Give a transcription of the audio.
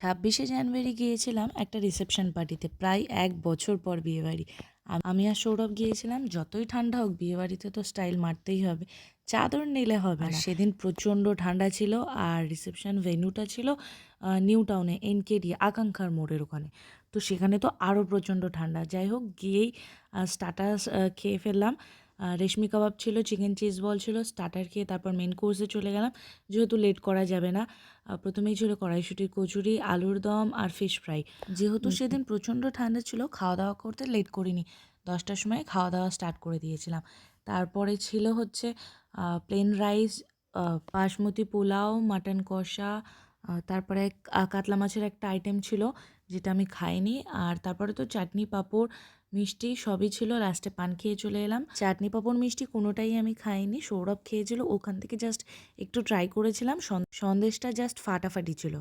26শে জানুয়ারি গিয়েছিলাম একটা রিসেপশন পার্টিতে, প্রায় 1 বছর পর বিয়েবাড়ি। আমি আর সৌরভ গিয়েছিলাম। যতই ঠান্ডা হোক বিয়েবাড়িতে তো স্টাইল মারতেই হবে, চাদর নিলে হবে না। সেদিন প্রচণ্ড ঠান্ডা ছিল আর রিসেপশন ভেন্যুটা ছিল নিউ টাউনে, NKD আকাঙ্ক্ষার মোড়ের ওখানে। তো সেখানে তো আরও প্রচণ্ড ঠান্ডা। যাই হোক, গিয়েই স্টার্টার খেয়ে ফেললাম। রেশমি কাবাব ছিল, চিকেন চিজ বল ছিল। স্টার্টার খেয়ে তারপর মেন কোর্সে চলে গেলাম, যেহেতু লেট করা যাবে না। প্রথমেই ছিল কড়াইশুঁটির কচুরি, আলুর দম আর ফিশ ফ্রাই। যেহেতু সেদিন প্রচণ্ড ঠান্ডা ছিল, খাওয়া দাওয়া করতে লেট করিনি, 10টার সময় খাওয়া দাওয়া স্টার্ট করে দিয়েছিলাম। তারপরে ছিল হচ্ছে plain rice, basmati pulao, mutton কষা, তারপরে কাতলা মাছের একটা আইটেম ছিল যেটা আমি খাইনি। আর তারপরে তো চাটনি পাঁপড় মিষ্টি সবই ছিল। লাস্টে পান খেয়ে চলে এলাম। চাটনি পাঁপড় মিষ্টি কোনোটাই আমি খাইনি, সৌরভ খেয়েছিল। ওখান থেকে জাস্ট একটু ট্রাই করেছিলাম। সন্দেশটা জাস্ট ফাটাফাটি ছিল।